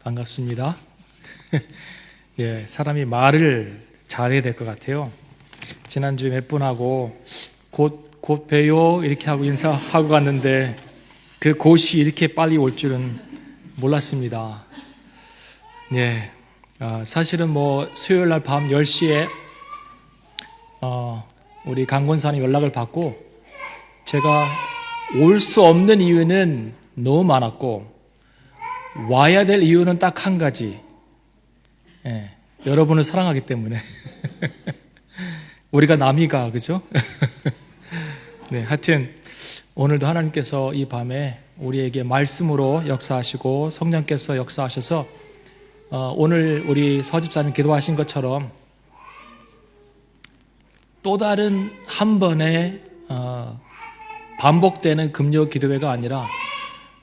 반갑습니다. 예, 사람이 말을 잘해야 될 것 같아요. 지난주에 몇 분하고 곧 봬요 이렇게 하고 인사하고 갔는데 그 곧이 이렇게 빨리 올 줄은 몰랐습니다. 예, 사실은 수요일 날 밤 10시에 우리 강권사님 연락을 받고 제가 올 수 없는 이유는 너무 많았고 와야 될 이유는 딱 한 가지. 예, 여러분을 사랑하기 때문에. 우리가 남이가, 그죠? 네, 하여튼 오늘도 하나님께서 이 밤에 우리에게 말씀으로 역사하시고 성령께서 역사하셔서 오늘 우리 서집사님 기도하신 것처럼 또 다른 한 번의 반복되는 금요 기도회가 아니라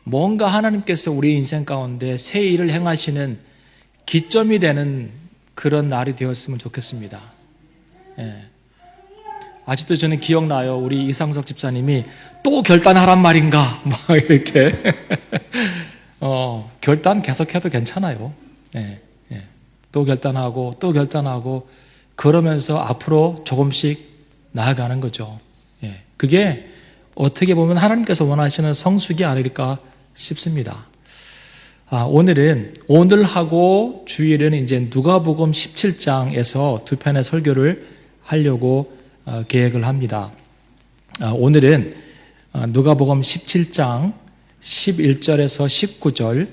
뭔가 하나님께서 우리 인생 가운데 새 일을 행하시는 기점이 되는 그런 날이 되었으면 좋겠습니다. 예. 아직도 저는 기억나요. 우리 이상석 집사님이 또 결단하란 말인가? 막 이렇게. 결단 계속해도 괜찮아요. 예. 예. 또 결단하고 그러면서 앞으로 조금씩 나아가는 거죠. 예. 그게 어떻게 보면 하나님께서 원하시는 성숙이 아닐까 싶습니다. 오늘하고 주일은 이제 누가복음 17장에서 두 편의 설교를 하려고 계획을 합니다. 오늘은 누가복음 17장 11절에서 19절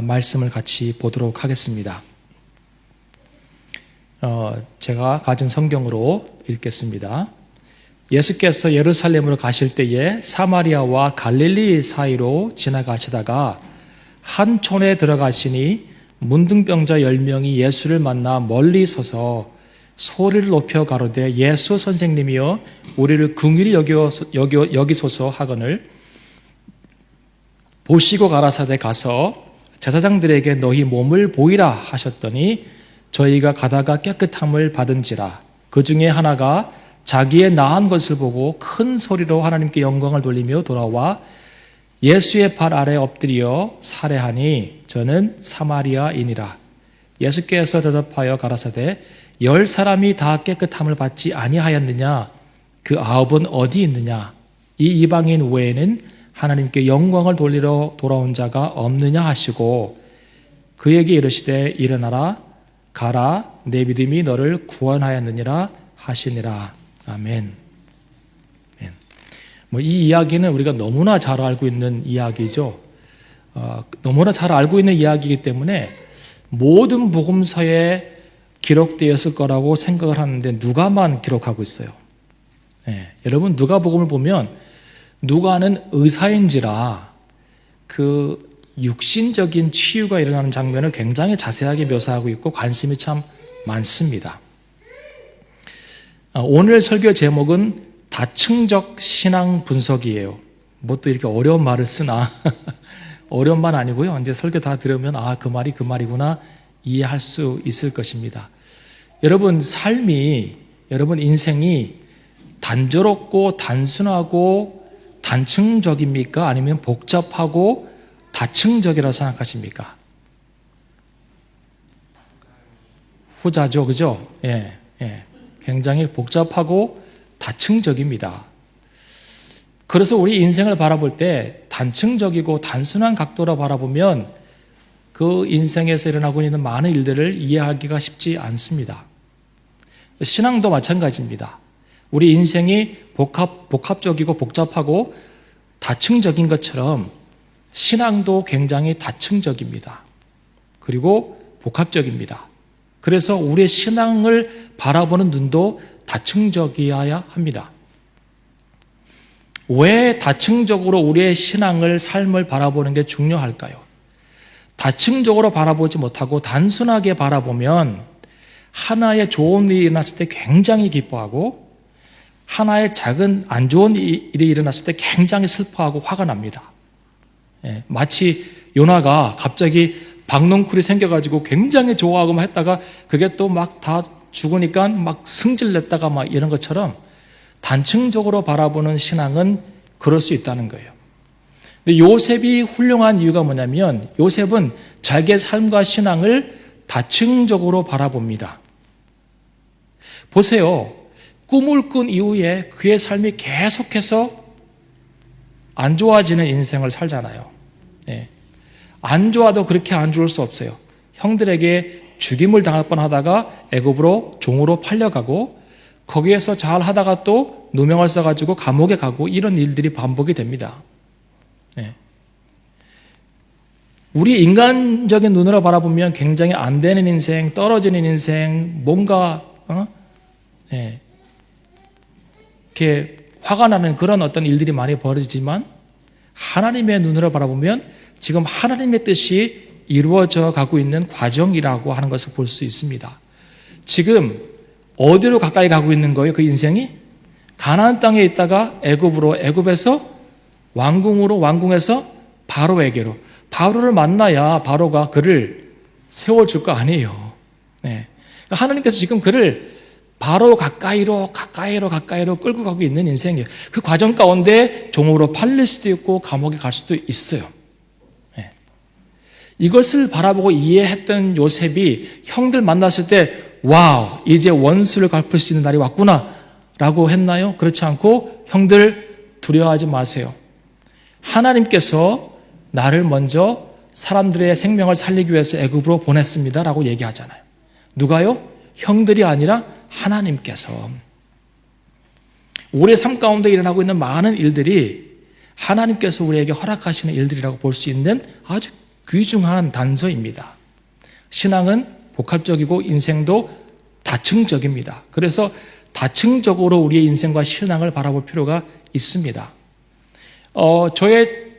말씀을 같이 보도록 하겠습니다. 제가 가진 성경으로 읽겠습니다. 예수께서 예루살렘으로 가실 때에 사마리아와 갈릴리 사이로 지나가시다가 한 촌에 들어가시니 문둥병자 10명이 예수를 만나 멀리 서서 소리를 높여 가로되 예수 선생님이여 우리를 긍휼히 여기소서 하거늘 보시고 가라사대 가서 제사장들에게 너희 몸을 보이라 하셨더니 저희가 가다가 깨끗함을 받은지라. 그 중에 하나가 자기의 나은 것을 보고 큰 소리로 하나님께 영광을 돌리며 돌아와 예수의 발 아래 엎드려 살해하니 저는 사마리아인이라. 예수께서 대답하여 가라사대 10사람이 다 깨끗함을 받지 아니하였느냐? 그 9은 어디 있느냐? 이 이방인 외에는 하나님께 영광을 돌리러 돌아온 자가 없느냐 하시고 그에게 이르시되 일어나라 가라 내 믿음이 너를 구원하였느니라 하시니라. 아멘. 이 이야기는 우리가 너무나 잘 알고 있는 이야기죠. 너무나 잘 알고 있는 이야기이기 때문에 모든 복음서에 기록되었을 거라고 생각을 하는데 누가만 기록하고 있어요. 여러분 누가복음을 보면 누가는 의사인지라 그 육신적인 치유가 일어나는 장면을 굉장히 자세하게 묘사하고 있고 관심이 참 많습니다. 오늘 설교 제목은 다층적 신앙 분석이에요. 또 이렇게 어려운 말을 쓰나 어려운 말 아니고요. 이제 설교 다 들으면 그 말이 그 말이구나 이해할 수 있을 것입니다. 여러분 여러분 인생이 단조롭고 단순하고 단층적입니까? 아니면 복잡하고 다층적이라고 생각하십니까? 후자죠, 그죠? 예. 굉장히 복잡하고 다층적입니다. 그래서 우리 인생을 바라볼 때 단층적이고 단순한 각도로 바라보면 그 인생에서 일어나고 있는 많은 일들을 이해하기가 쉽지 않습니다. 신앙도 마찬가지입니다. 우리 인생이 복합적이고 복잡하고 다층적인 것처럼 신앙도 굉장히 다층적입니다. 그리고 복합적입니다. 그래서 우리의 신앙을 바라보는 눈도 다층적이어야 합니다. 왜 다층적으로 우리의 신앙을, 삶을 바라보는 게 중요할까요? 다층적으로 바라보지 못하고 단순하게 바라보면 하나의 좋은 일이 일어났을 때 굉장히 기뻐하고 하나의 작은 안 좋은 일이 일어났을 때 굉장히 슬퍼하고 화가 납니다. 마치 요나가 갑자기 박넝쿨이 생겨가지고 굉장히 좋아하고 막 했다가 그게 또 막 다 죽으니까 막 승질냈다가 막 이런 것처럼 단층적으로 바라보는 신앙은 그럴 수 있다는 거예요. 근데 요셉이 훌륭한 이유가 뭐냐면 요셉은 자기의 삶과 신앙을 다층적으로 바라봅니다. 보세요. 꿈을 꾼 이후에 그의 삶이 계속해서 안 좋아지는 인생을 살잖아요. 네. 안 좋아도 그렇게 안 좋을 수 없어요. 형들에게 죽임을 당할 뻔하다가 애굽으로 종으로 팔려가고 거기에서 잘 하다가 또 누명을 써가지고 감옥에 가고 이런 일들이 반복이 됩니다. 네. 우리 인간적인 눈으로 바라보면 굉장히 안 되는 인생, 떨어지는 인생, 뭔가 네. 이렇게 화가 나는 그런 어떤 일들이 많이 벌어지지만 하나님의 눈으로 바라보면 지금 하나님의 뜻이 이루어져 가고 있는 과정이라고 하는 것을 볼 수 있습니다. 지금 어디로 가까이 가고 있는 거예요? 그 인생이? 가나안 땅에 있다가 애굽으로, 애굽에서 왕궁으로, 왕궁에서 바로에게로. 바로를 만나야 바로가 그를 세워줄 거 아니에요. 네. 하나님께서 지금 그를 바로 가까이로 끌고 가고 있는 인생이에요. 그 과정 가운데 종으로 팔릴 수도 있고 감옥에 갈 수도 있어요. 네. 이것을 바라보고 이해했던 요셉이 형들 만났을 때 와우, 이제 원수를 갚을 수 있는 날이 왔구나 라고 했나요? 그렇지 않고 형들 두려워하지 마세요. 하나님께서 나를 먼저 사람들의 생명을 살리기 위해서 애굽으로 보냈습니다 라고 얘기하잖아요. 누가요? 형들이 아니라 하나님께서. 우리의 삶 가운데 일어나고 있는 많은 일들이 하나님께서 우리에게 허락하시는 일들이라고 볼 수 있는 아주 귀중한 단서입니다. 신앙은 복합적이고 인생도 다층적입니다. 그래서 다층적으로 우리의 인생과 신앙을 바라볼 필요가 있습니다. 저의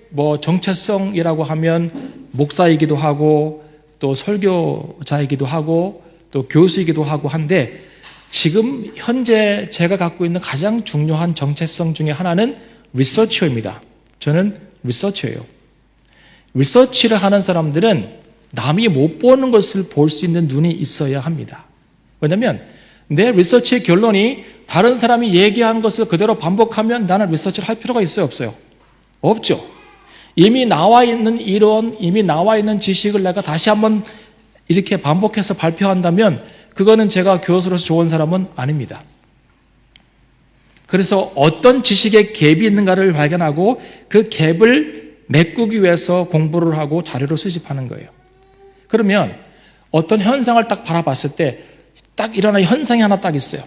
정체성이라고 하면 목사이기도 하고 또 설교자이기도 하고 또 교수이기도 하고 한데 지금 현재 제가 갖고 있는 가장 중요한 정체성 중에 하나는 리서처입니다. 저는 리서처예요. 리서치를 하는 사람들은 남이 못 보는 것을 볼 수 있는 눈이 있어야 합니다. 왜냐하면 내 리서치의 결론이 다른 사람이 얘기한 것을 그대로 반복하면 나는 리서치를 할 필요가 있어요, 없어요? 없죠. 이미 나와 있는 이론, 이미 나와 있는 지식을 내가 다시 한번 이렇게 반복해서 발표한다면 그거는 제가 교수로서 좋은 사람은 아닙니다. 그래서 어떤 지식의 갭이 있는가를 발견하고 그 갭을 메꾸기 위해서 공부를 하고 자료를 수집하는 거예요. 그러면 어떤 현상을 딱 바라봤을 때 딱 일어나는 현상이 하나 딱 있어요.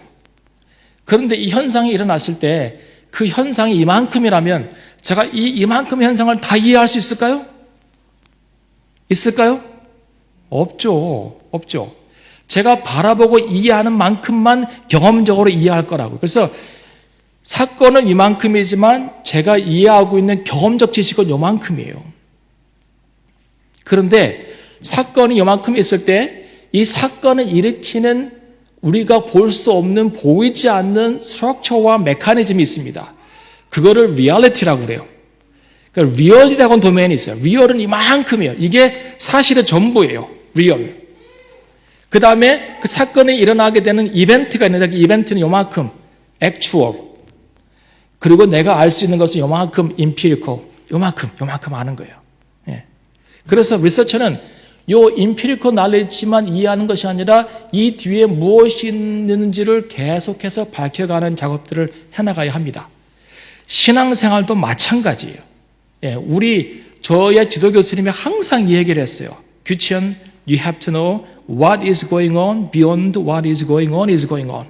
그런데 이 현상이 일어났을 때 그 현상이 이만큼이라면 제가 이만큼의 현상을 다 이해할 수 있을까요? 있을까요? 없죠. 없죠. 제가 바라보고 이해하는 만큼만 경험적으로 이해할 거라고. 그래서 사건은 이만큼이지만 제가 이해하고 있는 경험적 지식은 요만큼이에요. 그런데 사건이 요만큼 있을 때 이 사건을 일으키는 우리가 볼 수 없는 보이지 않는 스트럭처와 메커니즘이 있습니다. 그거를 리얼리티라고 그래요. 그러니까 리얼이라고 하는 도메인이 있어요. 리얼은 이만큼이에요. 이게 사실의 전부예요. 리얼. 그 다음에 그 사건이 일어나게 되는 이벤트가 있는데 그 이벤트는 요만큼 액추얼. 그리고 내가 알 수 있는 것은 요만큼 empirical. 요만큼 아는 거예요. 예. 그래서 리서처는 요 empirical knowledge만 이해하는 것이 아니라 이 뒤에 무엇이 있는지를 계속해서 밝혀가는 작업들을 해나가야 합니다. 신앙생활도 마찬가지예요. 예, 저의 지도 교수님이 항상 이 얘기를 했어요. 규치현, you have to know what is going on beyond what is going on is going on.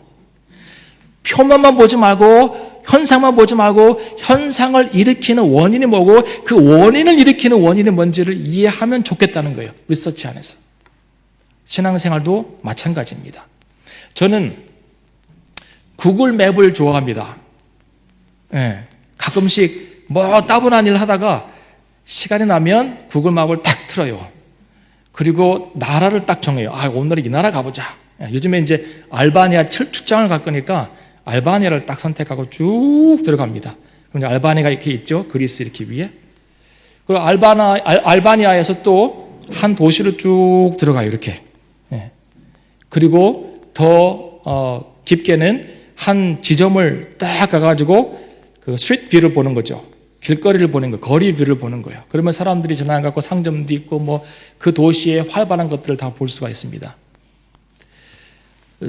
표면만 보지 말고 현상만 보지 말고 현상을 일으키는 원인이 뭐고 그 원인을 일으키는 원인이 뭔지를 이해하면 좋겠다는 거예요. 리서치 안에서. 신앙생활도 마찬가지입니다. 저는 구글 맵을 좋아합니다. 예, 가끔씩 따분한 일을 하다가 시간이 나면 구글 맵을 딱 틀어요. 그리고 나라를 딱 정해요. 오늘은 이 나라 가보자. 요즘에 이제 알바니아 출장을 갈 거니까 알바니아를 딱 선택하고 쭉 들어갑니다. 그럼 알바니아가 이렇게 있죠. 그리스 이렇게 위에. 그리고 알바니아에서 또 한 도시로 쭉 들어가요. 이렇게. 예. 그리고 더 깊게는 한 지점을 딱 가가지고 그 스트리트 뷰를 보는 거죠. 길거리를 보는 거예요. 거리 뷰를 보는 거예요. 그러면 사람들이 지나가고 상점도 있고 뭐 그 도시의 활발한 것들을 다 볼 수가 있습니다.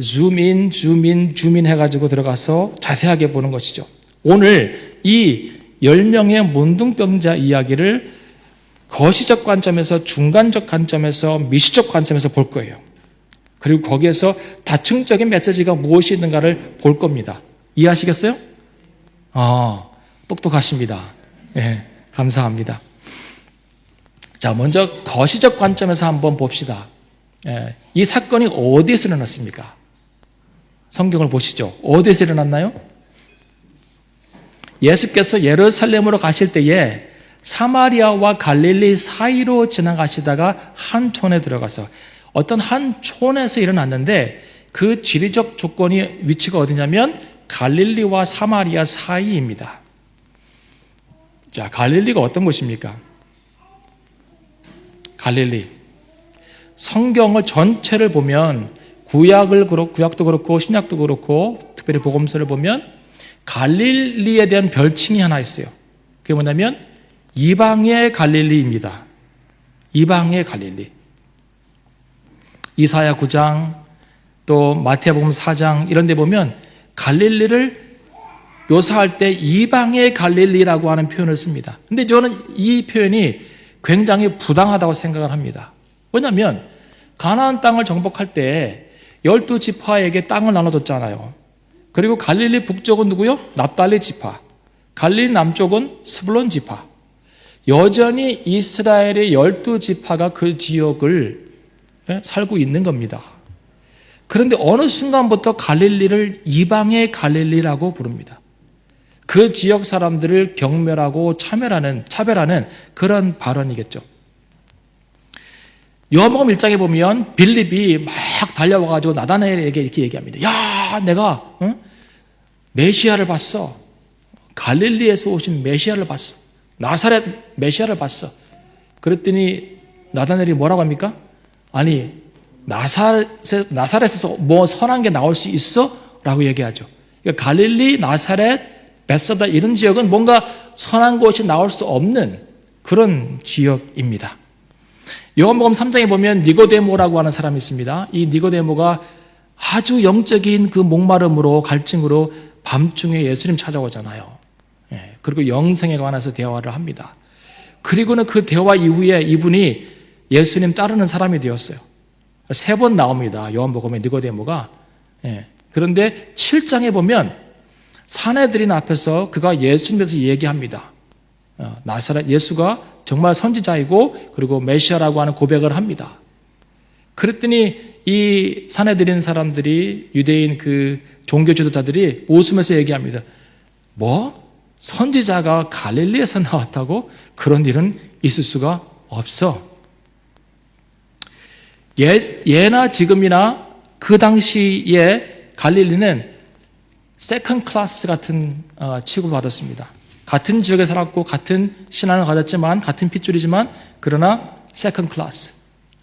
줌인, 줌인 해가지고 들어가서 자세하게 보는 것이죠. 오늘 이 10명의 문둥병자 이야기를 거시적 관점에서, 중간적 관점에서, 미시적 관점에서 볼 거예요. 그리고 거기에서 다층적인 메시지가 무엇이 있는가를 볼 겁니다. 이해하시겠어요? 똑똑하십니다. 네, 감사합니다. 자, 먼저 거시적 관점에서 한번 봅시다. 이 사건이 어디에서 일어났습니까? 성경을 보시죠. 어디에서 일어났나요? 예수께서 예루살렘으로 가실 때에 사마리아와 갈릴리 사이로 지나가시다가 한 촌에 들어가서 어떤 한 촌에서 일어났는데 그 지리적 조건이 위치가 어디냐면 갈릴리와 사마리아 사이입니다. 자, 갈릴리가 어떤 곳입니까? 갈릴리. 성경을 전체를 보면 구약도 그렇고 신약도 그렇고 특별히 복음서를 보면 갈릴리에 대한 별칭이 하나 있어요. 그게 뭐냐면 이방의 갈릴리입니다. 이방의 갈릴리. 이사야 9장 또 마태복음 4장 이런 데 보면 갈릴리를 묘사할 때 이방의 갈릴리라고 하는 표현을 씁니다. 근데 저는 이 표현이 굉장히 부당하다고 생각을 합니다. 왜냐하면 가나안 땅을 정복할 때 12지파에게 땅을 나눠줬잖아요. 그리고 갈릴리 북쪽은 누구요? 납달리 지파. 갈릴리 남쪽은 스불론 지파. 여전히 이스라엘의 12지파가 그 지역을 살고 있는 겁니다. 그런데 어느 순간부터 갈릴리를 이방의 갈릴리라고 부릅니다. 그 지역 사람들을 경멸하고 차별하는 그런 발언이겠죠. 요한복음 1장에 보면 빌립이 막 달려와가지고 나다나엘에게 이렇게 얘기합니다. 야, 내가 메시아를 봤어. 갈릴리에서 오신 메시아를 봤어. 나사렛 메시아를 봤어. 그랬더니 나다나엘이 뭐라고 합니까? 아니, 나사렛에서 뭐 선한 게 나올 수 있어? 라고 얘기하죠. 그러니까 갈릴리, 나사렛, 베사다 이런 지역은 뭔가 선한 것이 나올 수 없는 그런 지역입니다. 요한복음 3장에 보면 니고데모라고 하는 사람이 있습니다. 이 니고데모가 아주 영적인 그 목마름으로 갈증으로 밤중에 예수님 찾아오잖아요. 그리고 영생에 관해서 대화를 합니다. 그리고는 그 대화 이후에 이분이 예수님 따르는 사람이 되었어요. 3번 나옵니다. 요한복음에 니고데모가. 그런데 7장에 보면 사내들인 앞에서 그가 예수님에서 얘기합니다. 나사렛 예수가 정말 선지자이고 그리고 메시아라고 하는 고백을 합니다. 그랬더니 이 사내들인 사람들이 유대인 그 종교 지도자들이 웃으면서 얘기합니다. 뭐? 선지자가 갈릴리에서 나왔다고? 그런 일은 있을 수가 없어. 예나 지금이나 그 당시에 갈릴리는 세컨드 클래스 같은 취급을 받았습니다. 같은 지역에 살았고 같은 신앙을 가졌지만 같은 핏줄이지만 그러나 세컨드 클래스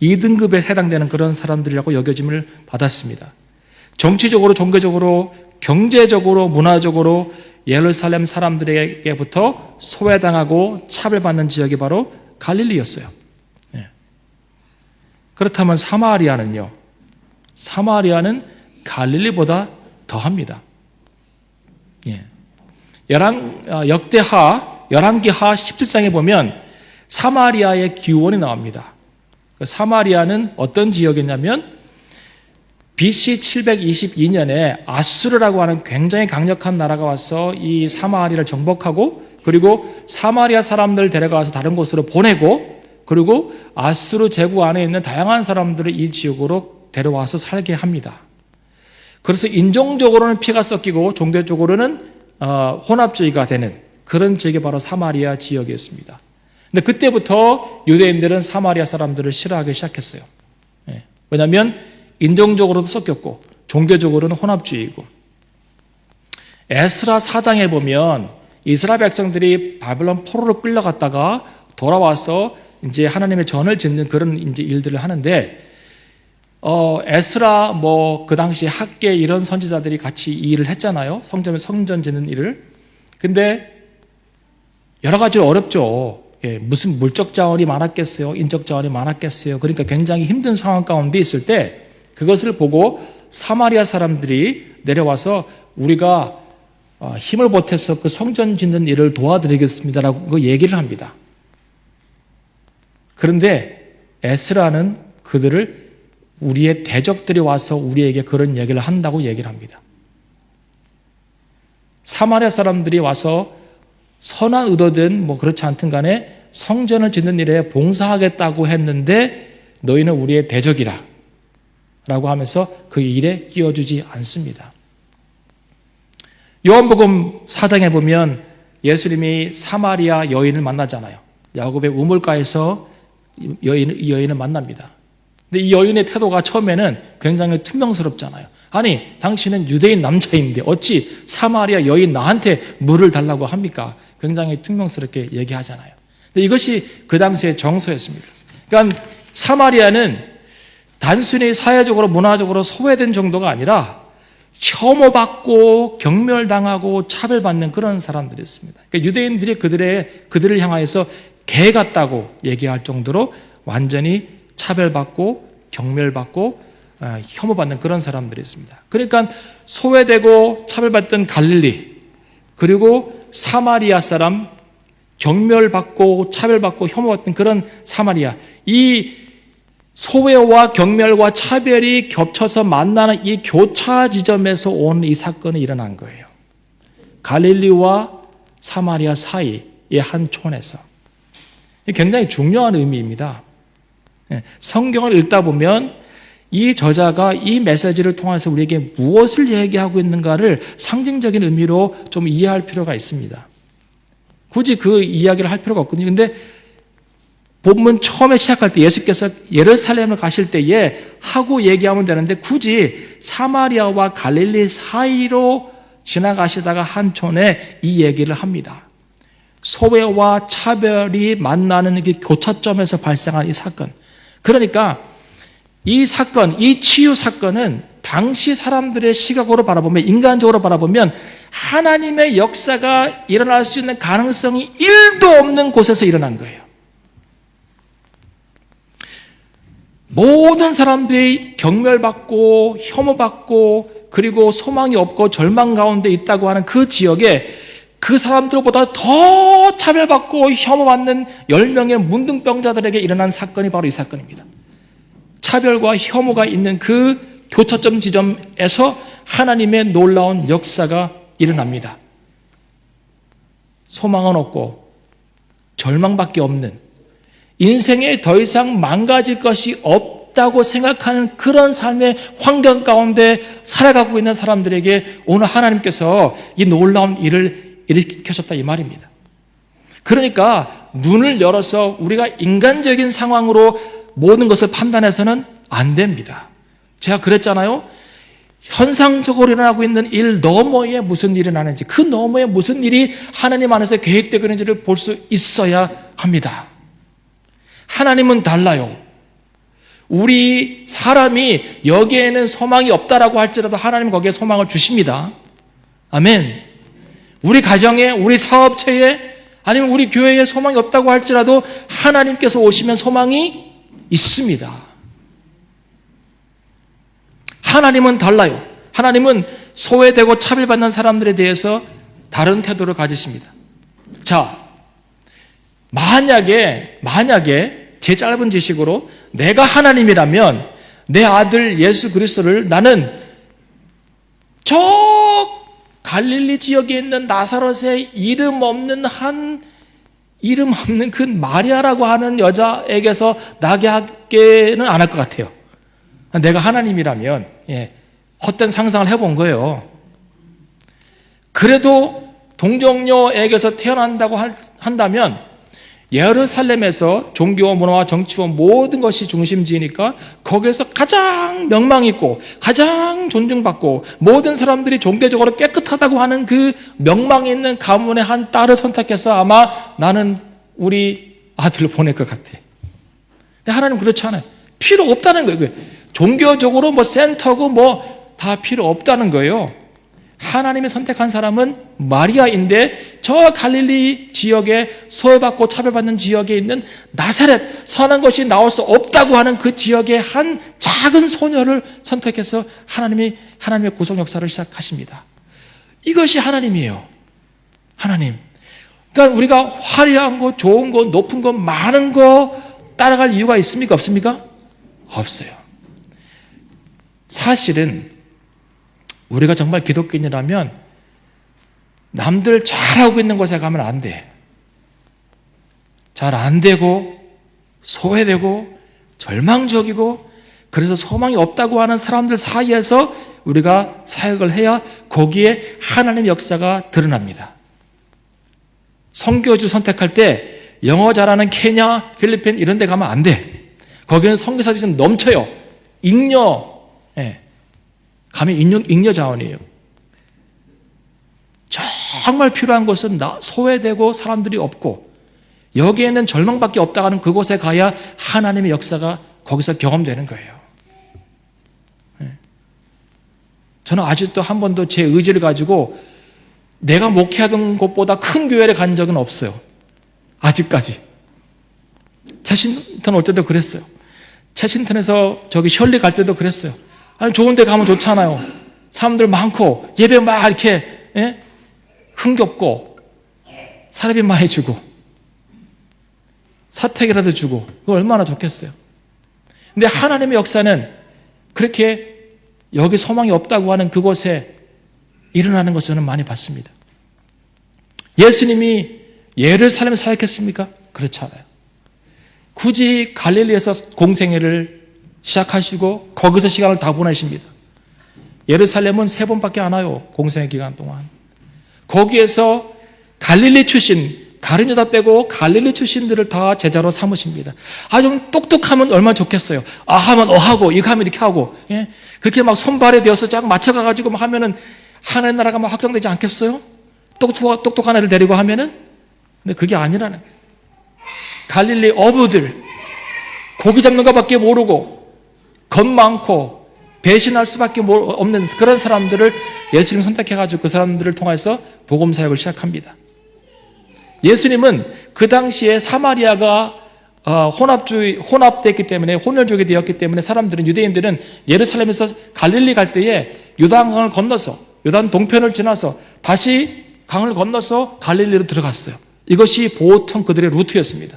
2등급에 해당되는 그런 사람들이라고 여겨짐을 받았습니다. 정치적으로, 종교적으로, 경제적으로, 문화적으로 예루살렘 사람들에게부터 소외당하고 차별받는 지역이 바로 갈릴리였어요. 그렇다면 사마리아는요? 사마리아는 갈릴리보다 더합니다. 역대하 11기하 17장에 보면 사마리아의 기원이 나옵니다. 사마리아는 어떤 지역이냐면 BC 722년에 아수르라고 하는 굉장히 강력한 나라가 와서 이 사마리아를 정복하고 그리고 사마리아 사람들을 데려가서 다른 곳으로 보내고 그리고 아수르 제국 안에 있는 다양한 사람들을 이 지역으로 데려와서 살게 합니다. 그래서 인종적으로는 피가 섞이고 종교적으로는 혼합주의가 되는 그런 지역이 바로 사마리아 지역이었습니다. 근데 그때부터 유대인들은 사마리아 사람들을 싫어하기 시작했어요. 왜냐하면 인종적으로도 섞였고 종교적으로는 혼합주의이고. 에스라 4장에 보면 이스라엘 백성들이 바벨론 포로로 끌려갔다가 돌아와서 이제 하나님의 전을 짓는 그런 이제 일들을 하는데 에스라 그 당시 학계 이런 선지자들이 같이 이 일을 했잖아요. 성전 짓는 일을. 근데 여러 가지로 어렵죠. 무슨 물적 자원이 많았겠어요? 인적 자원이 많았겠어요? 그러니까 굉장히 힘든 상황 가운데 있을 때 그것을 보고 사마리아 사람들이 내려와서 우리가 힘을 보태서 그 성전 짓는 일을 도와드리겠습니다라고 그 얘기를 합니다. 그런데 에스라는 그들을 우리의 대적들이 와서 우리에게 그런 얘기를 한다고 얘기를 합니다. 사마리아 사람들이 와서 선한 의도든 뭐 그렇지 않든 간에 성전을 짓는 일에 봉사하겠다고 했는데 너희는 우리의 대적이라 라고 하면서 그 일에 끼워주지 않습니다. 요한복음 4장에 보면 예수님이 사마리아 여인을 만나잖아요. 야곱의 우물가에서 이 여인을 만납니다. 근데 이 여인의 태도가 처음에는 굉장히 퉁명스럽잖아요. 아니, 당신은 유대인 남자인데 어찌 사마리아 여인 나한테 물을 달라고 합니까? 굉장히 퉁명스럽게 얘기하잖아요. 근데 이것이 그 당시의 정서였습니다. 그러니까 사마리아는 단순히 사회적으로 문화적으로 소외된 정도가 아니라 혐오받고 경멸당하고 차별받는 그런 사람들이었습니다. 그러니까 유대인들이 그들을 향하여서 개 같다고 얘기할 정도로 완전히 차별받고 경멸받고 혐오받는 그런 사람들이었습니다. 그러니까 소외되고 차별받던 갈릴리 그리고 사마리아 사람 경멸받고 차별받고 혐오받던 그런 사마리아 이 소외와 경멸과 차별이 겹쳐서 만나는 이 교차 지점에서 온 이 사건이 일어난 거예요. 갈릴리와 사마리아 사이의 한 촌에서. 굉장히 중요한 의미입니다. 성경을 읽다 보면 이 저자가 이 메시지를 통해서 우리에게 무엇을 얘기하고 있는가를 상징적인 의미로 좀 이해할 필요가 있습니다. 굳이 그 이야기를 할 필요가 없거든요. 근데 본문 처음에 시작할 때 예수께서 예루살렘을 가실 때에 하고 얘기하면 되는데 굳이 사마리아와 갈릴리 사이로 지나가시다가 한 촌에 이 얘기를 합니다. 소외와 차별이 만나는 그 교차점에서 발생한 이 사건. 그러니까 이 사건, 이 치유 사건은 당시 사람들의 시각으로 바라보면, 인간적으로 바라보면 하나님의 역사가 일어날 수 있는 가능성이 1도 없는 곳에서 일어난 거예요. 모든 사람들이 경멸받고 혐오받고 그리고 소망이 없고 절망 가운데 있다고 하는 그 지역에 그 사람들보다 더 차별받고 혐오받는 10명의 문둥병자들에게 일어난 사건이 바로 이 사건입니다. 차별과 혐오가 있는 그 교차점 지점에서 하나님의 놀라운 역사가 일어납니다. 소망은 없고 절망밖에 없는, 인생에 더 이상 망가질 것이 없다고 생각하는 그런 삶의 환경 가운데 살아가고 있는 사람들에게 오늘 하나님께서 이 놀라운 일을 일으키셨다 이 말입니다. 그러니까 눈을 열어서 우리가 인간적인 상황으로 모든 것을 판단해서는 안 됩니다. 제가 그랬잖아요. 현상적으로 일어나고 있는 일 너머에 무슨 일이 일어나는지, 그 너머에 무슨 일이 하나님 안에서 계획되고 있는지를 볼 수 있어야 합니다. 하나님은 달라요. 우리 사람이 여기에는 소망이 없다라고 할지라도 하나님 거기에 소망을 주십니다. 아멘. 우리 가정에, 우리 사업체에, 아니면 우리 교회에 소망이 없다고 할지라도 하나님께서 오시면 소망이 있습니다. 하나님은 달라요. 하나님은 소외되고 차별받는 사람들에 대해서 다른 태도를 가지십니다. 자, 만약에 제 짧은 지식으로 내가 하나님이라면 내 아들 예수 그리스도를 나는 저 갈릴리 지역에 있는 나사롯의 이름 없는 그 마리아라고 하는 여자에게서 나게 하게는 안 할 것 같아요. 내가 하나님이라면 헛된 상상을 해본 거예요. 그래도 동정녀에게서 태어난다고 한다면 예루살렘에서 종교와 문화와 정치와 모든 것이 중심지니까 거기에서 가장 명망 있고 가장 존중받고 모든 사람들이 종교적으로 깨끗하다고 하는 그 명망 있는 가문의 한 딸을 선택해서 아마 나는 우리 아들을 보낼 것 같아. 근데 하나님 그렇지 않아요. 필요 없다는 거예요. 종교적으로 뭐 센터고 뭐 다 필요 없다는 거예요. 하나님이 선택한 사람은 마리아인데 저 갈릴리 지역에 소외받고 차별받는 지역에 있는 나사렛, 선한 것이 나올 수 없다고 하는 그 지역의 한 작은 소녀를 선택해서 하나님의 구속 역사를 시작하십니다. 이것이 하나님이에요. 하나님. 그러니까 우리가 화려한 거, 좋은 거, 높은 거, 많은 거 따라갈 이유가 있습니까? 없습니까? 없어요. 사실은 우리가 정말 기독교인이라면 남들 잘하고 있는 곳에 가면 안 돼. 잘 안 되고 소외되고 절망적이고 그래서 소망이 없다고 하는 사람들 사이에서 우리가 사역을 해야 거기에 하나님의 역사가 드러납니다. 선교지를 선택할 때 영어 잘하는 케냐, 필리핀 이런 데 가면 안 돼. 거기는 선교사들이 좀 넘쳐요. 가면 잉여 자원이에요. 정말 필요한 곳은 소외되고 사람들이 없고 여기에는 절망밖에 없다고 하는 그곳에 가야 하나님의 역사가 거기서 경험되는 거예요. 저는 아직도 한 번도 제 의지를 가지고 내가 목회하던 곳보다 큰 교회를 간 적은 없어요. 아직까지. 채신턴 올 때도 그랬어요. 채신턴에서 저기 셜리 갈 때도 그랬어요. 아니, 좋은 데 가면 좋잖아요. 사람들 많고 예배 막 이렇게 흥겹고 사례비 많이 주고 사택이라도 주고 그거 얼마나 좋겠어요. 근데 하나님의 역사는 그렇게 여기 소망이 없다고 하는 그곳에 일어나는 것을 저는 많이 봤습니다. 예수님이 예루살렘에 사역했습니까? 그렇지 않아요. 굳이 갈릴리에서 공생애를 시작하시고 거기서 시간을 다 보내십니다. 예루살렘은 3번밖에 안 와요. 공생애 기간 동안. 거기에서 갈릴리 출신, 다른 여자 빼고 갈릴리 출신들을 다 제자로 삼으십니다. 좀 똑똑하면 얼마나 좋겠어요. 하면 하고 이거 하면 이렇게 하고 그렇게 막 손발에 되어서 쫙 맞춰가지고 막 하면은 하나의 나라가 막 확장되지 않겠어요? 똑똑한 애들 데리고 하면은. 근데 그게 아니라는 거예요. 갈릴리 어부들, 고기 잡는 것밖에 모르고 겁 많고 배신할 수밖에 없는 그런 사람들을 예수님 선택해가지고 그 사람들을 통해서 복음 사역을 시작합니다. 예수님은 그 당시에 사마리아가 혼합됐기 때문에 혼혈족이 되었기 때문에 사람들은 유대인들은 예루살렘에서 갈릴리 갈 때에 요단강을 건너서 요단 동편을 지나서 다시 강을 건너서 갈릴리로 들어갔어요. 이것이 보통 그들의 루트였습니다.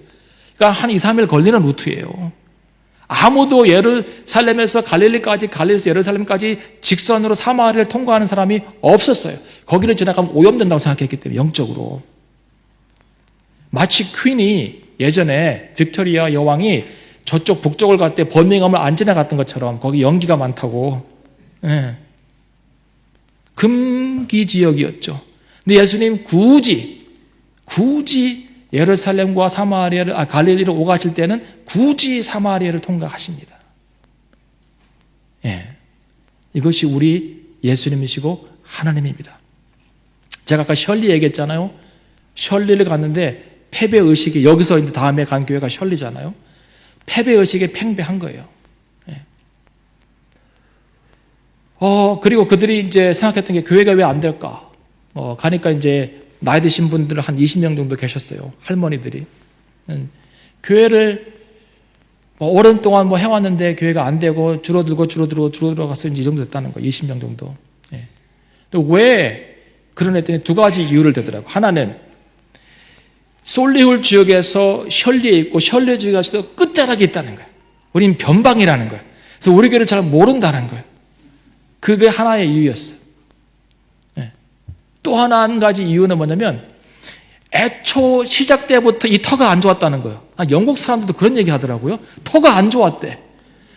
그러니까 한 2, 3일 걸리는 루트예요. 아무도 예루살렘에서 갈릴리까지, 갈릴리에서 예루살렘까지 직선으로 사마리아를 통과하는 사람이 없었어요. 거기를 지나가면 오염된다고 생각했기 때문에 영적으로. 마치 퀸이 예전에 빅토리아 여왕이 저쪽 북쪽을 갈 때 버밍엄을 안 지나갔던 것처럼 거기 연기가 많다고. 금기 지역이었죠. 근데 예수님 굳이 예루살렘과 갈릴리로 오가실 때는 굳이 사마리아를 통과하십니다. 이것이 우리 예수님이시고 하나님입니다. 제가 아까 셜리 얘기했잖아요. 셜리를 갔는데 패배의식이, 여기서 이제 다음에 간 교회가 셜리잖아요. 패배의식에 팽배한 거예요. 그리고 그들이 이제 생각했던 게 교회가 왜 안 될까? 가니까 이제 나이 드신 분들 한 20명 정도 계셨어요. 할머니들이. 교회를 오랜 동안 해왔는데 교회가 안 되고 줄어들어가서 이제 이 정도 됐다는 거예요. 20명 정도. 또 왜 그런 했더니 2가지 이유를 대더라고요. 하나는 솔리훌 지역에서 셜리에 있고 셜리 지역에서도 끝자락에 있다는 거예요. 우린 변방이라는 거예요. 그래서 우리 교회를 잘 모른다는 거예요. 그게 하나의 이유였어요. 또 한 가지 이유는 뭐냐면 애초 시작 때부터 이 터가 안 좋았다는 거예요. 영국 사람들도 그런 얘기 하더라고요. 터가 안 좋았대.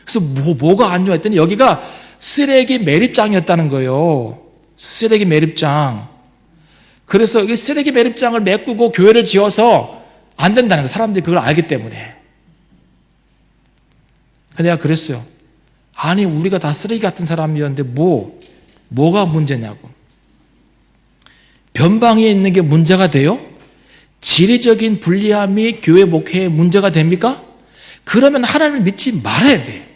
그래서 뭐가 안 좋았더니 여기가 쓰레기 매립장이었다는 거예요. 쓰레기 매립장. 그래서 이 쓰레기 매립장을 메꾸고 교회를 지어서 안 된다는 거예요. 사람들이 그걸 알기 때문에. 내가 그랬어요. 아니, 우리가 다 쓰레기 같은 사람이었는데 뭐가 문제냐고. 변방에 있는 게 문제가 돼요? 지리적인 불리함이 교회 목회에 문제가 됩니까? 그러면 하나님을 믿지 말아야 돼.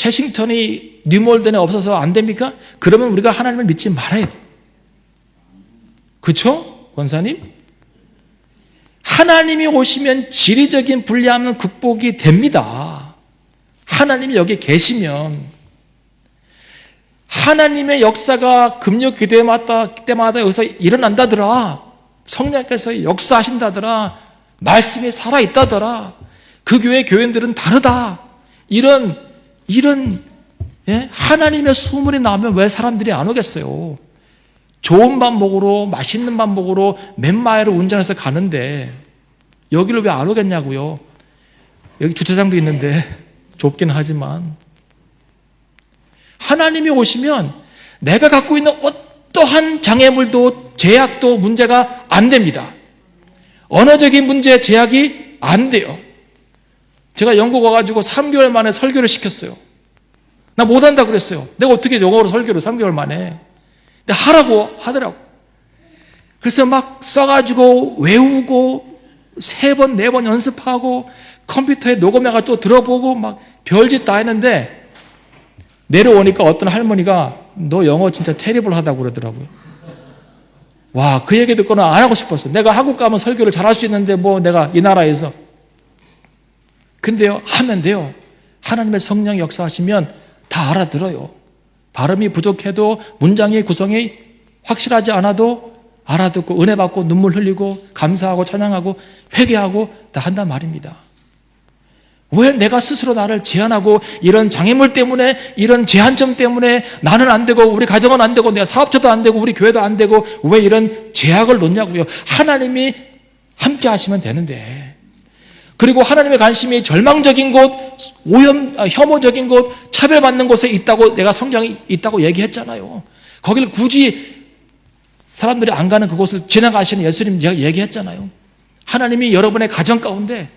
채싱턴이 뉴몰덴에 없어서 안 됩니까? 그러면 우리가 하나님을 믿지 말아야 돼요. 그렇죠? 권사님? 하나님이 오시면 지리적인 불리함은 극복이 됩니다. 하나님이 여기 계시면. 하나님의 역사가 금요 기도회마다 여기서 일어난다더라. 성령께서 역사하신다더라. 말씀이 살아있다더라. 그 교회들은 다르다. 이런 하나님의 소문이 나면 왜 사람들이 안 오겠어요? 좋은 밥 먹으러, 맛있는 밥 먹으러 몇 마일을 운전해서 가는데 여기를 왜 안 오겠냐고요? 여기 주차장도 있는데 좁긴 하지만 하나님이 오시면 내가 갖고 있는 어떠한 장애물도 제약도 문제가 안 됩니다. 언어적인 문제 제약이 안 돼요. 제가 영국 와가지고 3개월 만에 설교를 시켰어요. 나 못한다 그랬어요. 내가 어떻게 영어로 설교를 3개월 만에. 근데 하라고 하더라고. 그래서 막 써가지고 외우고 3번, 4번 연습하고 컴퓨터에 녹음해가 또 들어보고 막 별짓 다 했는데 내려오니까 어떤 할머니가 너 영어 진짜 테리블하다고 그러더라고요. 와, 그 얘기 듣고는 안 하고 싶었어. 내가 한국 가면 설교를 잘할 수 있는데 뭐 내가 이 나라에서. 근데요, 하면 돼요. 하나님의 성령이 역사하시면 다 알아들어요. 발음이 부족해도 문장의 구성이 확실하지 않아도 알아듣고 은혜 받고 눈물 흘리고 감사하고 찬양하고 회개하고 다 한단 말입니다. 왜 내가 스스로 나를 제한하고 이런 장애물 때문에 이런 제한점 때문에 나는 안 되고 우리 가정은 안 되고 내가 사업자도 안 되고 우리 교회도 안 되고 왜 이런 제약을 놓냐고요. 하나님이 함께 하시면 되는데. 그리고 하나님의 관심이 절망적인 곳, 혐오적인 곳, 차별받는 곳에 있다고 내가 성경이 있다고 얘기했잖아요. 거기를 굳이 사람들이 안 가는 그곳을 지나가시는 예수님 제가 얘기했잖아요. 하나님이 여러분의 가정 가운데,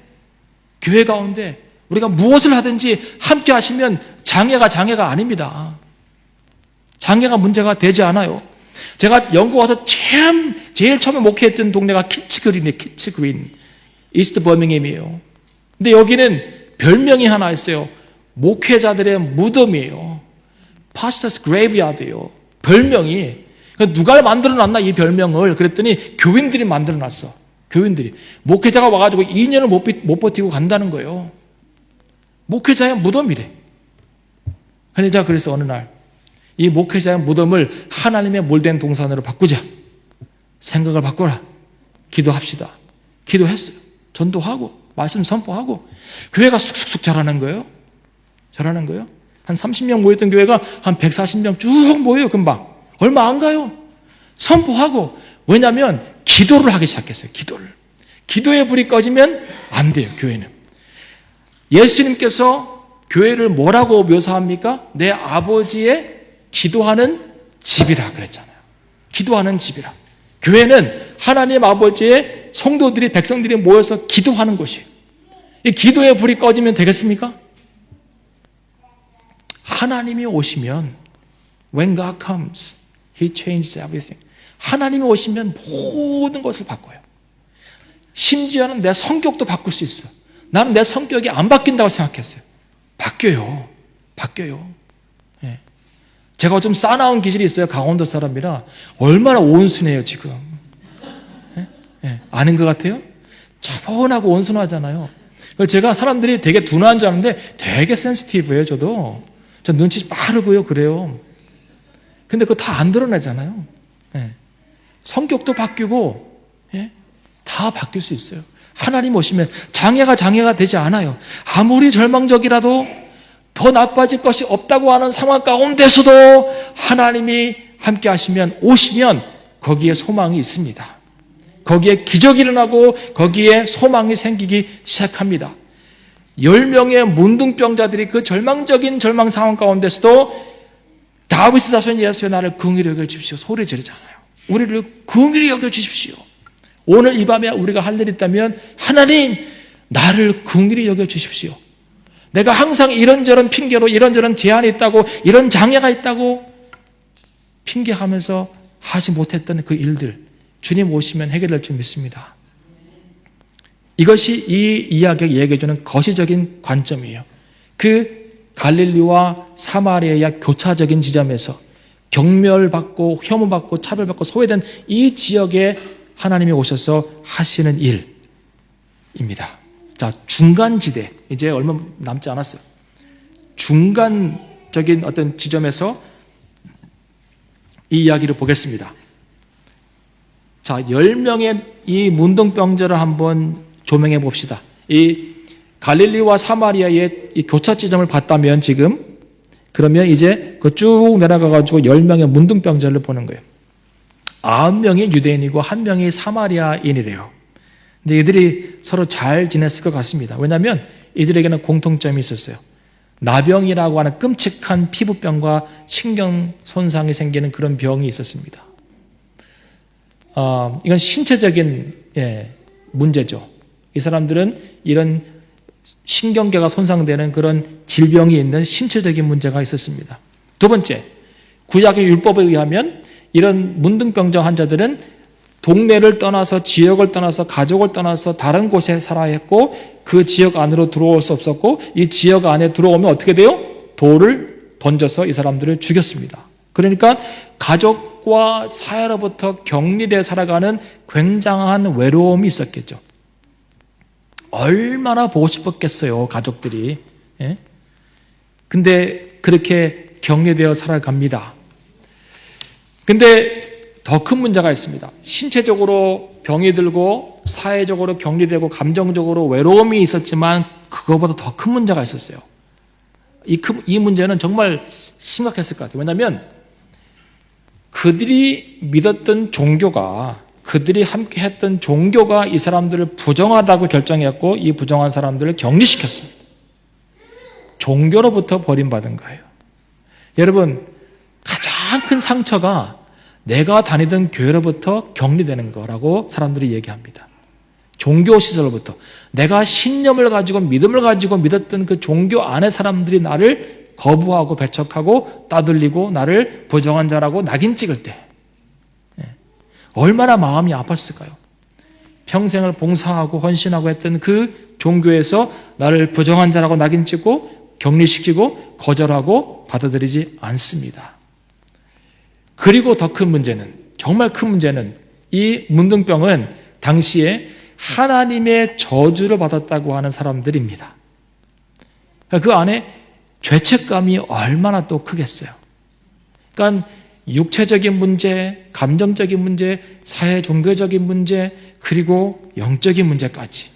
교회 가운데 우리가 무엇을 하든지 함께 하시면 장애가 아닙니다. 장애가 문제가 되지 않아요. 제가 영국 와서 제일 처음에 목회했던 동네가 키츠그린이에요. 키츠그린. 이스트 버밍햄이에요. 근데 여기는 별명이 하나 있어요. 목회자들의 무덤이에요. Pastor's Graveyard예요. 별명이. 누가 만들어놨나 이 별명을. 그랬더니 교인들이 만들어놨어. 교인들이. 목회자가 와가지고 2년을 못 버티고 간다는 거예요. 목회자의 무덤이래. 근데 제가 그래서 어느 날 이 목회자의 무덤을 하나님의 몰된 동산으로 바꾸자. 생각을 바꿔라. 기도합시다. 기도했어요. 전도하고 말씀 선포하고 교회가 쑥쑥쑥 자라는 거예요. 자라는 거예요. 한 30명 모였던 교회가 한 140명 쭉 모여요. 금방. 얼마 안 가요. 선포하고. 왜냐하면 기도를 하기 시작했어요. 기도를. 기도의 불이 꺼지면 안 돼요. 교회는. 예수님께서 교회를 뭐라고 묘사합니까? 내 아버지의 기도하는 집이라 그랬잖아요. 기도하는 집이라. 교회는 하나님 아버지의 성도들이 백성들이 모여서 기도하는 곳이에요. 이 기도의 불이 꺼지면 되겠습니까? 하나님이 오시면 when God comes, He changes everything. 하나님이 오시면 모든 것을 바꿔요. 심지어는 내 성격도 바꿀 수 있어. 나는 내 성격이 안 바뀐다고 생각했어요. 바뀌어요. 바뀌어요. 예. 제가 좀 싸나운 기질이 있어요. 강원도 사람이라. 얼마나 온순해요 지금. 예? 예. 아는 것 같아요? 차분하고 온순하잖아요. 제가 사람들이 되게 둔한 줄 아는데 되게 센시티브해요. 저도. 저 눈치 빠르고요. 그래요. 근데 그거 다 안 드러내잖아요. 예. 성격도 바뀌고 예? 다 바뀔 수 있어요. 하나님 오시면 장애가 되지 않아요. 아무리 절망적이라도 더 나빠질 것이 없다고 하는 상황 가운데서도 하나님이 함께 하시면 오시면 거기에 소망이 있습니다. 거기에 기적이 일어나고 거기에 소망이 생기기 시작합니다. 10명의 문둥병자들이 그 절망적인 절망 상황 가운데서도 다윗의 자손 예수여 나를 긍휼히 여겨 주십시오 소리 지르잖아요. 우리를 긍휼히 여겨 주십시오. 오늘 이 밤에 우리가 할 일이 있다면 하나님 나를 긍휼히 여겨 주십시오. 내가 항상 이런저런 핑계로 이런저런 제한이 있다고 이런 장애가 있다고 핑계하면서 하지 못했던 그 일들 주님 오시면 해결될 줄 믿습니다. 이것이 이 이야기가 얘기해주는 거시적인 관점이에요. 그 갈릴리와 사마리아의 교차적인 지점에서 경멸받고 혐오받고 차별받고 소외된 이 지역에 하나님이 오셔서 하시는 일입니다. 자, 중간지대, 이제 얼마 남지 않았어요. 중간적인 어떤 지점에서 이 이야기를 보겠습니다. 자, 10명의 이 문둥병자를 한번 조명해 봅시다. 이 갈릴리와 사마리아의 이 교차 지점을 봤다면 지금, 그러면 이제 그 쭉 내려가가지고 10명의 문둥병자를 보는 거예요. 9명이 유대인이고 1명이 사마리아인이래요. 근데 이들이 서로 잘 지냈을 것 같습니다. 왜냐하면 이들에게는 공통점이 있었어요. 나병이라고 하는 끔찍한 피부병과 신경 손상이 생기는 그런 병이 있었습니다. 이건 신체적인 문제죠. 이 사람들은 이런 신경계가 손상되는 그런 질병이 있는 신체적인 문제가 있었습니다. 두 번째, 구약의 율법에 의하면 이런 문둥병자 환자들은 동네를 떠나서 지역을 떠나서 가족을 떠나서 다른 곳에 살아야 했고 그 지역 안으로 들어올 수 없었고 이 지역 안에 들어오면 어떻게 돼요? 돌을 던져서 이 사람들을 죽였습니다. 그러니까 가족과 사회로부터 격리되어 살아가는 굉장한 외로움이 있었겠죠. 얼마나 보고 싶었겠어요, 가족들이. 예? 근데 그렇게 격리되어 살아갑니다. 근데 더 큰 문제가 있습니다. 신체적으로 병이 들고 사회적으로 격리되고 감정적으로 외로움이 있었지만 그거보다 더 큰 문제가 있었어요. 이 문제는 정말 심각했을 것 같아요. 왜냐하면 그들이 믿었던 종교가, 그들이 함께 했던 종교가 이 사람들을 부정하다고 결정했고 이 부정한 사람들을 격리시켰습니다. 종교로부터 버림받은 거예요. 여러분, 가장 큰 상처가 내가 다니던 교회로부터 격리되는 거라고 사람들이 얘기합니다. 종교 시설로부터. 내가 신념을 가지고 믿음을 가지고 믿었던 그 종교 안에 사람들이 나를 거부하고 배척하고 따돌리고 나를 부정한 자라고 낙인 찍을 때 얼마나 마음이 아팠을까요? 평생을 봉사하고 헌신하고 했던 그 종교에서 나를 부정한 자라고 낙인 찍고 격리시키고 거절하고 받아들이지 않습니다. 그리고 더 큰 문제는, 정말 큰 문제는 이 문둥병은 당시에 하나님의 저주를 받았다고 하는 사람들입니다. 그 안에 죄책감이 얼마나 또 크겠어요. 그러니까 육체적인 문제, 감정적인 문제, 사회 종교적인 문제, 그리고 영적인 문제까지.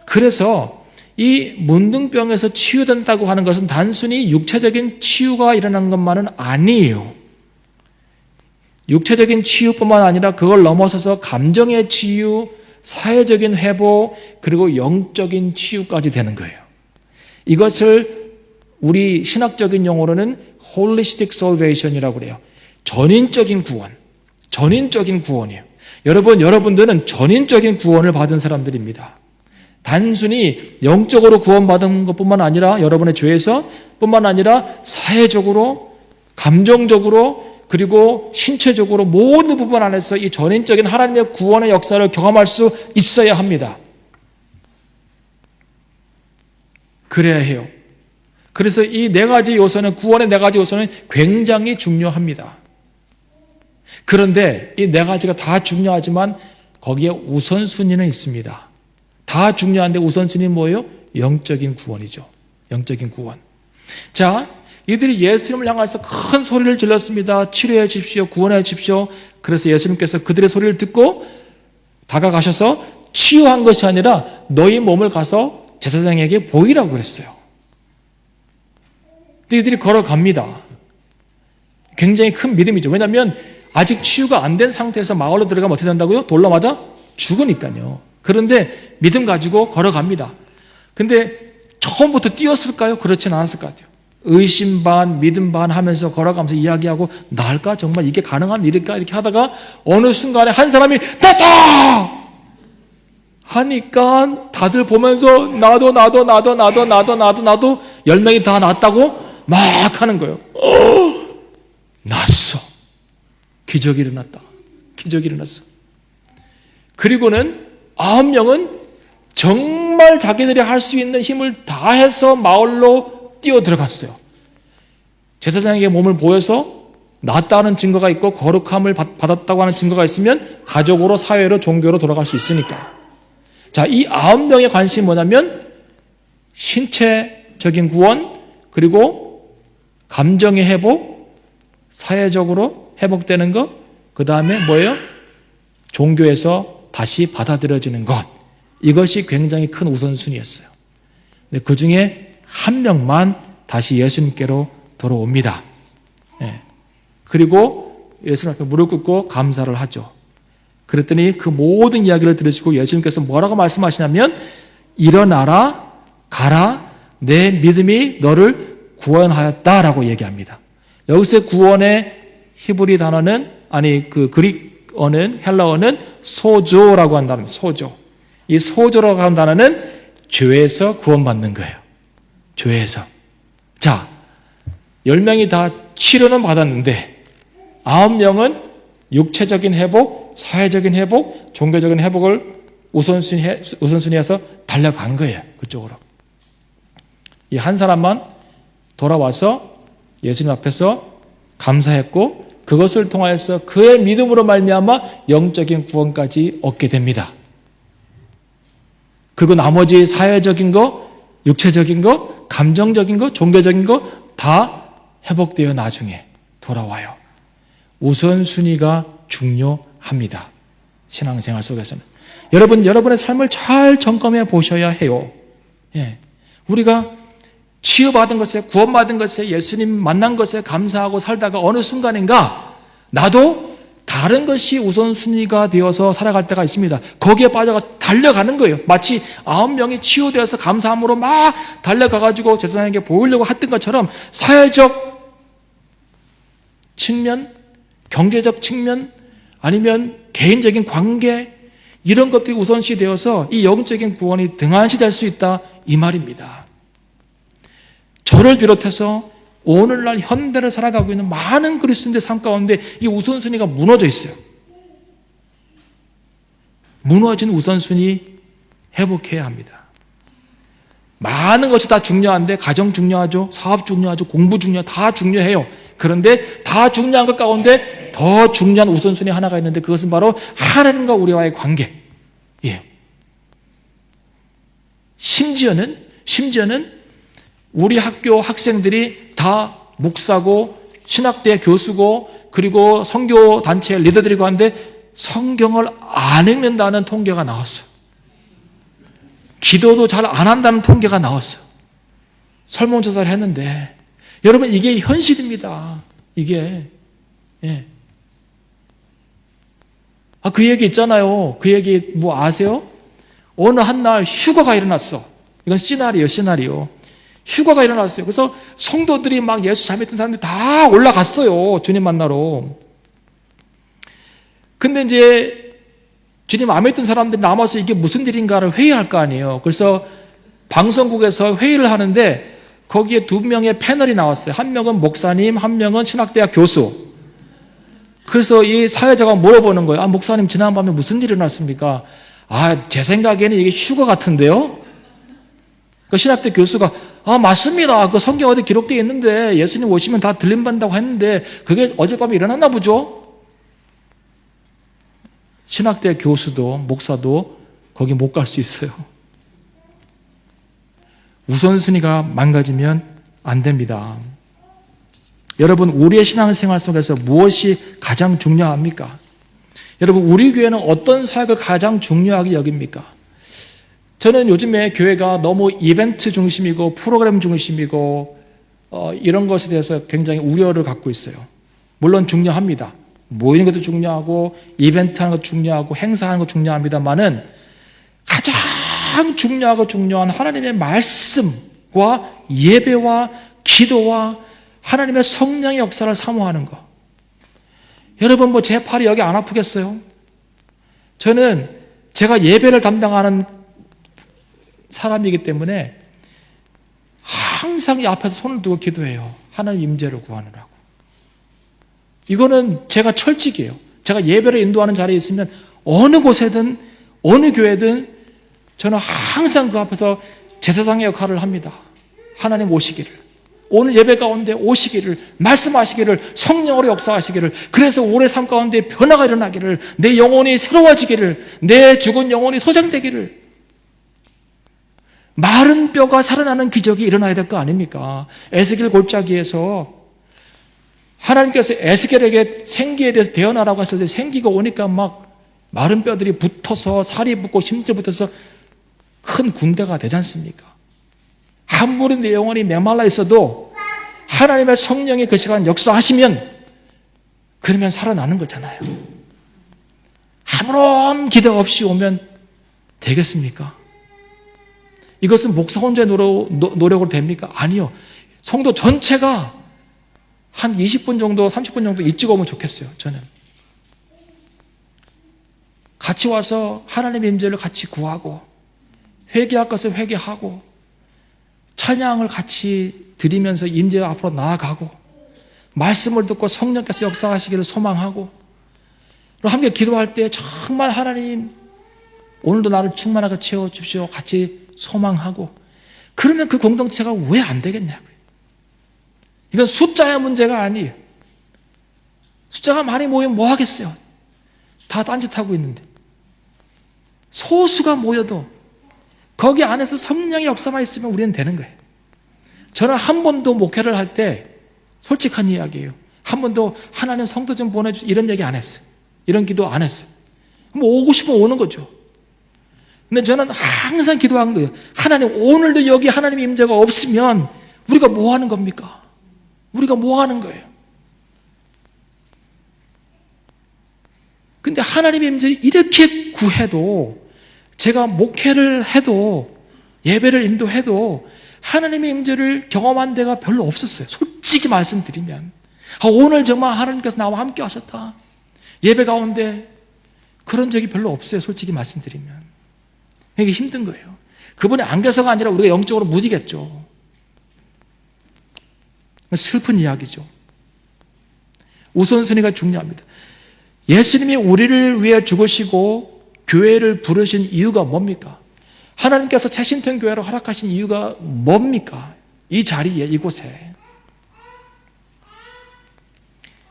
그래서 이 문둥병에서 치유된다고 하는 것은 단순히 육체적인 치유가 일어난 것만은 아니에요. 육체적인 치유뿐만 아니라 그걸 넘어서서 감정의 치유, 사회적인 회복, 그리고 영적인 치유까지 되는 거예요. 이것을 우리 신학적인 용어로는 holistic salvation이라고 그래요. 전인적인 구원, 전인적인 구원이에요. 여러분들은 전인적인 구원을 받은 사람들입니다. 단순히 영적으로 구원받은 것뿐만 아니라 여러분의 죄에서 뿐만 아니라 사회적으로, 감정적으로, 그리고 신체적으로 모든 부분 안에서 이 전인적인 하나님의 구원의 역사를 경험할 수 있어야 합니다. 그래야 해요. 그래서 이 네 가지 요소는, 구원의 네 가지 요소는 굉장히 중요합니다. 그런데 이 네 가지가 다 중요하지만 거기에 우선순위는 있습니다. 다 중요한데 우선순위는 뭐예요? 영적인 구원이죠. 영적인 구원. 자, 이들이 예수님을 향해서 큰 소리를 질렀습니다. 치료해 주십시오. 구원해 주십시오. 그래서 예수님께서 그들의 소리를 듣고 다가가셔서 치유한 것이 아니라 너희 몸을 가서 제사장에게 보이라고 그랬어요. 근데 이들이 걸어갑니다. 굉장히 큰 믿음이죠. 왜냐하면 아직 치유가 안 된 상태에서 마을로 들어가면 어떻게 된다고요? 돌로 맞아? 죽으니까요. 그런데 믿음 가지고 걸어갑니다. 근데 처음부터 뛰었을까요? 그렇진 않았을 것 같아요. 의심 반, 믿음 반 하면서 걸어가면서 이야기하고 나을까? 정말 이게 가능한 일일까? 이렇게 하다가 어느 순간에 한 사람이 됐다! 하니까 다들 보면서 나도 10명이 다 났다고 막 하는 거예요. 났어. 기적이 일어났다. 기적이 일어났어. 그리고는 9명은 정말 자기들이 할 수 있는 힘을 다해서 마을로 뛰어 들어갔어요. 제사장에게 몸을 보여서 낫다는 증거가 있고 거룩함을 받았다고 하는 증거가 있으면 가족으로, 사회로, 종교로 돌아갈 수 있으니까. 자, 이 9명의 관심이 뭐냐면 신체적인 구원, 그리고 감정의 회복, 사회적으로 회복되는 것, 그 다음에 뭐예요? 종교에서 다시 받아들여지는 것. 이것이 굉장히 큰 우선순위였어요. 근데 그 중에 한 명만 다시 예수님께로 돌아옵니다. 예. 그리고 예수님 앞에 무릎 꿇고 감사를 하죠. 그랬더니 그 모든 이야기를 들으시고 예수님께서 뭐라고 말씀하시냐면 일어나라, 가라, 내 믿음이 너를 구원하였다라고 얘기합니다. 여기서 구원의 히브리 단어는, 아니 그 그릭어는, 헬라어는 소조라고 한다는, 소조. 이 소조라고 하는 단어는 죄에서 구원받는 거예요. 죄에서. 자, 10명이 다 치료는 받았는데 9명은 육체적인 회복, 사회적인 회복, 종교적인 회복을 우선순위해서 달려간 거예요. 그쪽으로. 이 한 사람만 돌아와서 예수님 앞에서 감사했고 그것을 통하여서 그의 믿음으로 말미암아 영적인 구원까지 얻게 됩니다. 그리고 나머지 사회적인 거, 육체적인 거, 감정적인 거, 종교적인 거 다 회복되어 나중에 돌아와요. 우선순위가 중요합니다. 신앙생활 속에서는. 여러분의 삶을 잘 점검해 보셔야 해요. 예. 우리가 치유받은 것에, 구원받은 것에, 예수님 만난 것에 감사하고 살다가 어느 순간인가 나도 다른 것이 우선순위가 되어서 살아갈 때가 있습니다. 거기에 빠져가서 달려가는 거예요. 마치 9명이 치유되어서 감사함으로 막 달려가가지고 제사장에게 보이려고 했던 것처럼 사회적 측면, 경제적 측면, 아니면 개인적인 관계, 이런 것들이 우선시 되어서 이 영적인 구원이 등한시될 수 있다, 이 말입니다. 저를 비롯해서 오늘날 현대를 살아가고 있는 많은 그리스도인들 삶 가운데 이 우선순위가 무너져 있어요. 무너진 우선순위 회복해야 합니다. 많은 것이 다 중요한데, 가정 중요하죠, 사업 중요하죠, 공부 중요하죠, 다 중요해요. 그런데 다 중요한 것 가운데 더 중요한 우선순위 하나가 있는데 그것은 바로 하나님과 우리와의 관계예요. 심지어는 우리 학교 학생들이 다 목사고 신학대 교수고 그리고 선교 단체 리더들이고 하는데 성경을 안 읽는다는 통계가 나왔어. 기도도 잘 안 한다는 통계가 나왔어. 설문조사를 했는데 여러분, 이게 현실입니다. 이게. 예. 그 얘기 있잖아요. 그 얘기 뭐 아세요? 어느 한날 휴가가 일어났어. 이건 시나리오. 휴가가 일어났어요. 그래서 성도들이 막 예수 잘 믿던 사람들이 다 올라갔어요. 주님 만나러. 근데 이제 주님 안 믿던 사람들이 남아서 이게 무슨 일인가를 회의할 거 아니에요. 그래서 방송국에서 회의를 하는데 거기에 2명의 패널이 나왔어요. 한 명은 목사님, 한 명은 신학대학 교수. 그래서 이 사회자가 물어보는 거예요. 목사님, 지난밤에 무슨 일이 일어났습니까? 제 생각에는 이게 휴가 같은데요? 그 신학대 교수가 맞습니다. 그 성경 어디 기록되어 있는데 예수님 오시면 다 들림받는다고 했는데 그게 어젯밤에 일어났나 보죠? 신학대 교수도 목사도 거기 못 갈 수 있어요. 우선순위가 망가지면 안 됩니다. 여러분, 우리의 신앙생활 속에서 무엇이 가장 중요합니까? 여러분, 우리 교회는 어떤 사역을 가장 중요하게 여깁니까? 저는 요즘에 교회가 너무 이벤트 중심이고 프로그램 중심이고 이런 것에 대해서 굉장히 우려를 갖고 있어요. 물론 중요합니다. 모이는 것도 중요하고 이벤트 하는 것도 중요하고 행사하는 것도 중요합니다만은 가장 중요하고 중요한 하나님의 말씀과 예배와 기도와 하나님의 성령의 역사를 사모하는 것. 여러분, 제 팔이 여기 안 아프겠어요? 저는 제가 예배를 담당하는 사람이기 때문에 항상 이 앞에서 손을 두고 기도해요. 하나님 임재를 구하느라고. 이거는 제가 철칙이에요. 제가 예배를 인도하는 자리에 있으면 어느 곳에든 어느 교회든 저는 항상 그 앞에서 제사장의 역할을 합니다. 하나님 오시기를. 오늘 예배 가운데 오시기를, 말씀하시기를, 성령으로 역사하시기를, 그래서 올해 삶 가운데 변화가 일어나기를, 내 영혼이 새로워지기를, 내 죽은 영혼이 소생되기를, 마른 뼈가 살아나는 기적이 일어나야 될 거 아닙니까? 에스겔 골짜기에서 하나님께서 에스겔에게 생기에 대해서 대언하라고 했을 때 생기가 오니까 막 마른 뼈들이 붙어서 살이 붙고 힘들이 붙어서 큰 군대가 되지 않습니까? 아무리 내 영혼이 메말라 있어도 하나님의 성령이 그 시간 역사하시면 그러면 살아나는 거잖아요. 아무런 기대 없이 오면 되겠습니까? 이것은 목사 혼자의 노력으로 됩니까? 아니요. 성도 전체가 한 20분 정도, 30분 정도 일찍 오면 좋겠어요. 저는 같이 와서 하나님의 임재를 같이 구하고, 회개할 것을 회개하고, 찬양을 같이 드리면서 임재 앞으로 나아가고, 말씀을 듣고 성령께서 역사하시기를 소망하고, 그리고 함께 기도할 때 정말 하나님 오늘도 나를 충만하게 채워주십시오 같이 소망하고, 그러면 그 공동체가 왜 안 되겠냐고요. 이건 숫자의 문제가 아니에요. 숫자가 많이 모이면 뭐 하겠어요. 다 딴짓하고 있는데. 소수가 모여도 거기 안에서 성령의 역사만 있으면 우리는 되는 거예요. 저는 한 번도 목회를 할 때 솔직한 이야기예요. 한 번도 하나님 성도 좀 보내주세요 이런 얘기 안 했어요. 이런 기도 안 했어요. 뭐 오고 싶으면 오는 거죠. 근데 저는 항상 기도한 거예요. 하나님, 오늘도 여기 하나님의 임재가 없으면 우리가 뭐 하는 겁니까? 우리가 뭐 하는 거예요? 근데 하나님의 임재를 이렇게 구해도, 제가 목회를 해도, 예배를 인도해도 하나님의 임재를 경험한 데가 별로 없었어요. 솔직히 말씀드리면. 오늘 정말 하나님께서 나와 함께 하셨다. 예배 가운데 그런 적이 별로 없어요. 솔직히 말씀드리면. 이게 힘든 거예요. 그분이 안 계셔가 아니라 우리가 영적으로 무디겠죠. 슬픈 이야기죠. 우선순위가 중요합니다. 예수님이 우리를 위해 죽으시고 교회를 부르신 이유가 뭡니까? 하나님께서 채신통 교회를 허락하신 이유가 뭡니까? 이 자리에, 이곳에.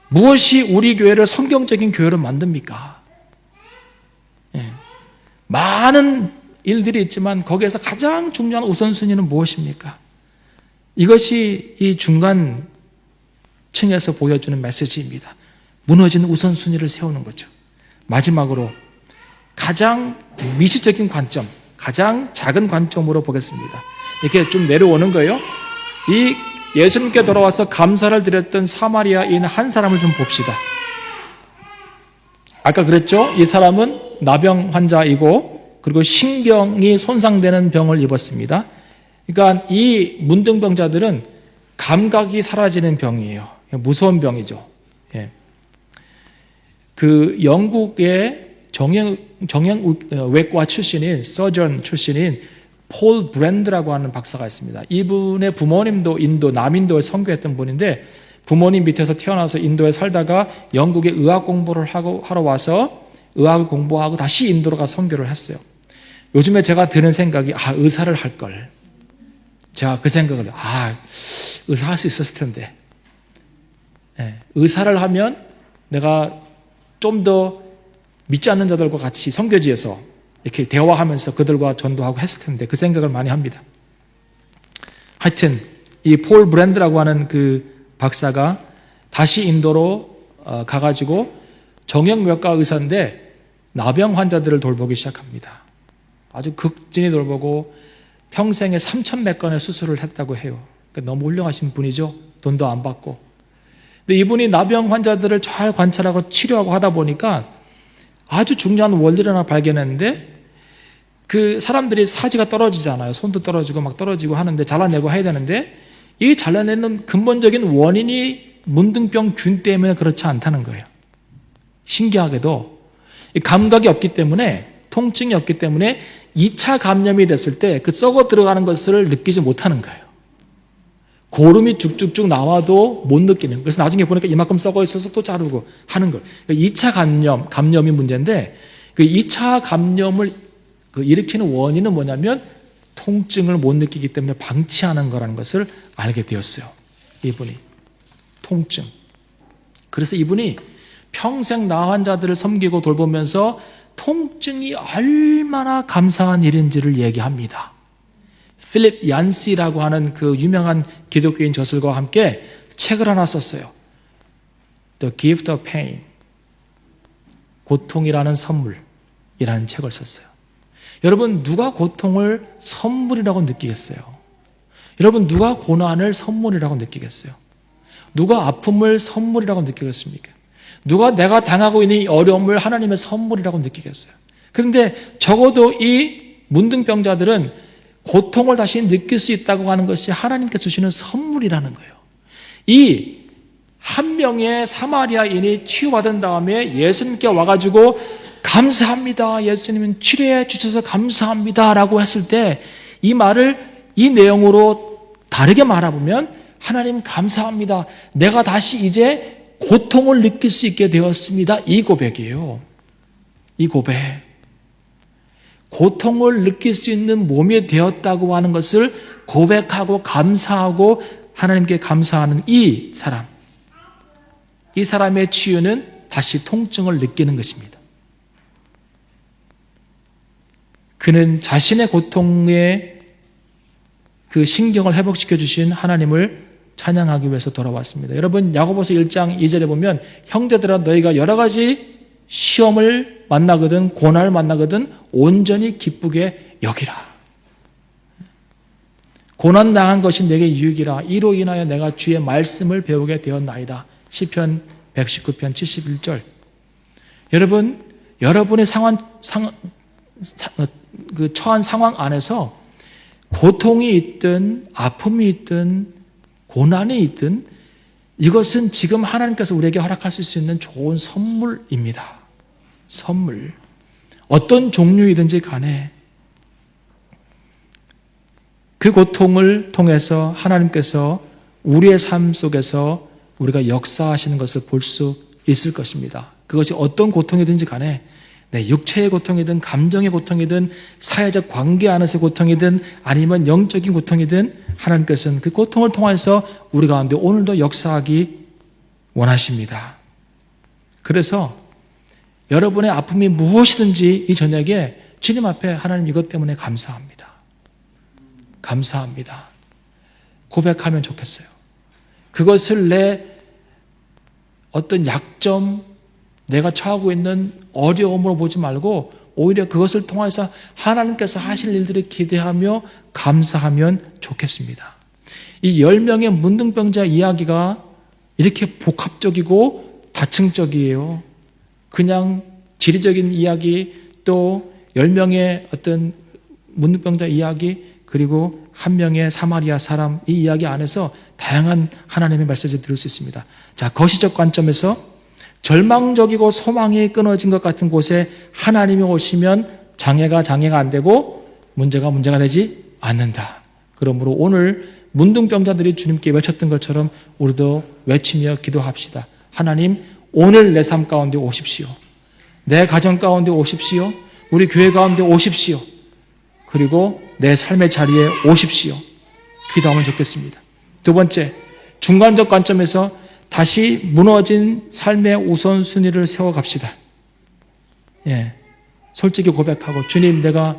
무엇이 우리 교회를 성경적인 교회로 만듭니까? 많은 일들이 있지만 거기에서 가장 중요한 우선순위는 무엇입니까? 이것이 이 중간 층에서 보여주는 메시지입니다. 무너지는 우선순위를 세우는 거죠. 마지막으로 가장 미시적인 관점, 가장 작은 관점으로 보겠습니다. 이렇게 좀 내려오는 거예요. 이 예수님께 돌아와서 감사를 드렸던 사마리아인 한 사람을 좀 봅시다. 아까 그랬죠? 이 사람은 나병 환자이고, 그리고 신경이 손상되는 병을 입었습니다. 그러니까 이 문둥병자들은 감각이 사라지는 병이에요. 무서운 병이죠. 예. 그 영국의 정형외과 출신인, 서전 출신인 폴 브랜드라고 하는 박사가 있습니다. 이분의 부모님도 남인도에 선교했던 분인데, 부모님 밑에서 태어나서 인도에 살다가 영국에 의학 공부를 하러 와서 의학을 공부하고 다시 인도로 가서 선교를 했어요. 요즘에 제가 드는 생각이, 의사를 할 걸. 제가 그 생각을, 의사 할 수 있었을 텐데. 네, 의사를 하면 내가 좀 더 믿지 않는 자들과 같이 선교지에서 이렇게 대화하면서 그들과 전도하고 했을 텐데, 그 생각을 많이 합니다. 하여튼 이 폴 브랜드라고 하는 그 박사가 다시 인도로 가가지고 정형외과 의사인데 나병 환자들을 돌보기 시작합니다. 아주 극진히 돌보고 평생에 3,000몇 건의 수술을 했다고 해요. 그러니까 너무 훌륭하신 분이죠. 돈도 안 받고. 근데 이분이 나병 환자들을 잘 관찰하고 치료하고 하다 보니까 아주 중요한 원리를 하나 발견했는데, 그 사람들이 사지가 떨어지잖아요. 손도 떨어지고 막 떨어지고 하는데 잘라내고 해야 되는데, 이 잘라내는 근본적인 원인이 문둥병균 때문에 그렇지 않다는 거예요. 신기하게도 감각이 없기 때문에, 통증이 없기 때문에 2차 감염이 됐을 때 그 썩어 들어가는 것을 느끼지 못하는 거예요. 고름이 쭉쭉쭉 나와도 못 느끼는. 그래서 나중에 보니까 이만큼 썩어 있어서 또 자르고 하는 거예요. 2차 감염이 문제인데, 그 2차 감염을 일으키는 원인은 뭐냐면 통증을 못 느끼기 때문에 방치하는 거라는 것을 알게 되었어요. 이분이. 통증. 그래서 이분이 평생 나간 자들을 섬기고 돌보면서 통증이 얼마나 감사한 일인지를 얘기합니다. 필립 얀시라고 하는 그 유명한 기독교인 저술가와 함께 책을 하나 썼어요. The Gift of Pain. 고통이라는 선물이라는 책을 썼어요. 여러분, 누가 고통을 선물이라고 느끼겠어요? 여러분, 누가 고난을 선물이라고 느끼겠어요? 누가 아픔을 선물이라고 느끼겠습니까? 누가 내가 당하고 있는 이 어려움을 하나님의 선물이라고 느끼겠어요? 그런데 적어도 이 문둥병자들은 고통을 다시 느낄 수 있다고 하는 것이 하나님께 주시는 선물이라는 거예요. 이 한 명의 사마리아인이 치유받은 다음에 예수님께 와가지고 감사합니다. 예수님은 치료해 주셔서 감사합니다. 라고 했을 때 이 말을 이 내용으로 다르게 말해보면 하나님 감사합니다. 내가 다시 이제 고통을 느낄 수 있게 되었습니다. 이 고백이에요. 이 고백. 고통을 느낄 수 있는 몸이 되었다고 하는 것을 고백하고 감사하고 하나님께 감사하는 이 사람. 이 사람의 치유는 다시 통증을 느끼는 것입니다. 그는 자신의 고통에 그 신경을 회복시켜 주신 하나님을 찬양하기 위해서 돌아왔습니다. 여러분, 야고보서 1장 2절에 보면 형제들아 너희가 여러 가지 시험을 만나거든 고난을 만나거든 온전히 기쁘게 여기라. 고난 당한 것이 내게 유익이라. 이로 인하여 내가 주의 말씀을 배우게 되었나이다. 시편 119편 71절. 여러분, 여러분의 처한 상황 안에서 고통이 있든 아픔이 있든 고난이 있든 이것은 지금 하나님께서 우리에게 허락하실 수 있는 좋은 선물입니다. 선물. 어떤 종류이든지 간에 그 고통을 통해서 하나님께서 우리의 삶 속에서 우리가 역사하시는 것을 볼 수 있을 것입니다. 그것이 어떤 고통이든지 간에 내 육체의 고통이든 감정의 고통이든 사회적 관계 안에서의 고통이든 아니면 영적인 고통이든 하나님께서는 그 고통을 통해서 우리 가운데 오늘도 역사하기 원하십니다. 그래서 여러분의 아픔이 무엇이든지 이 저녁에 주님 앞에 하나님 이것 때문에 감사합니다. 감사합니다. 고백하면 좋겠어요. 그것을 내 어떤 약점, 내가 처하고 있는 어려움으로 보지 말고 오히려 그것을 통해서 하나님께서 하실 일들을 기대하며 감사하면 좋겠습니다. 이 10명의 문둥병자 이야기가 이렇게 복합적이고 다층적이에요. 그냥 지리적인 이야기, 또 10명의 어떤 문둥병자 이야기, 그리고 한 명의 사마리아 사람, 이 이야기 안에서 다양한 하나님의 메시지를 들을 수 있습니다. 자, 거시적 관점에서 절망적이고 소망이 끊어진 것 같은 곳에 하나님이 오시면 장애가 안 되고 문제가 되지 않는다. 그러므로 오늘 문둥병자들이 주님께 외쳤던 것처럼 우리도 외치며 기도합시다. 하나님, 오늘 내 삶 가운데 오십시오. 내 가정 가운데 오십시오. 우리 교회 가운데 오십시오. 그리고 내 삶의 자리에 오십시오. 기도하면 좋겠습니다. 두 번째, 중간적 관점에서 다시 무너진 삶의 우선순위를 세워갑시다. 솔직히 고백하고 주님, 내가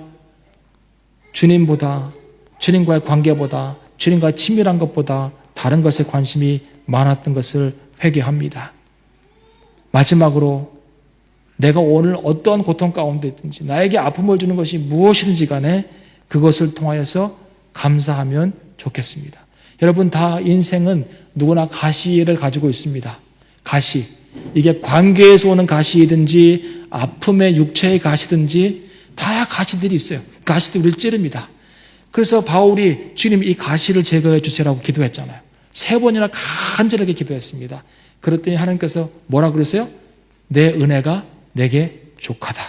주님보다, 주님과의 관계보다, 주님과 친밀한 것보다 다른 것에 관심이 많았던 것을 회개합니다. 마지막으로 내가 오늘 어떠한 고통 가운데 있든지 나에게 아픔을 주는 것이 무엇이든지 간에 그것을 통하여서 감사하면 좋겠습니다. 여러분, 다 인생은 누구나 가시를 가지고 있습니다. 가시. 이게 관계에서 오는 가시이든지 아픔의 육체의 가시든지 다 가시들이 있어요. 가시들이 우리를 찌릅니다. 그래서 바울이 주님 이 가시를 제거해 주세요라고 기도했잖아요. 3번이나 간절하게 기도했습니다. 그랬더니 하나님께서 뭐라 그러세요? 내 은혜가 내게 족하다.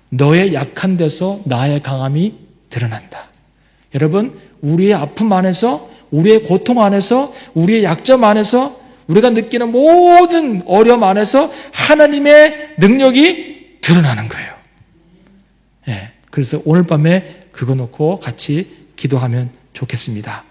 너의 약한 데서 나의 강함이 드러난다. 여러분, 우리의 아픔 안에서, 우리의 고통 안에서, 우리의 약점 안에서, 우리가 느끼는 모든 어려움 안에서 하나님의 능력이 드러나는 거예요. 그래서 오늘 밤에 그거 놓고 같이 기도하면 좋겠습니다.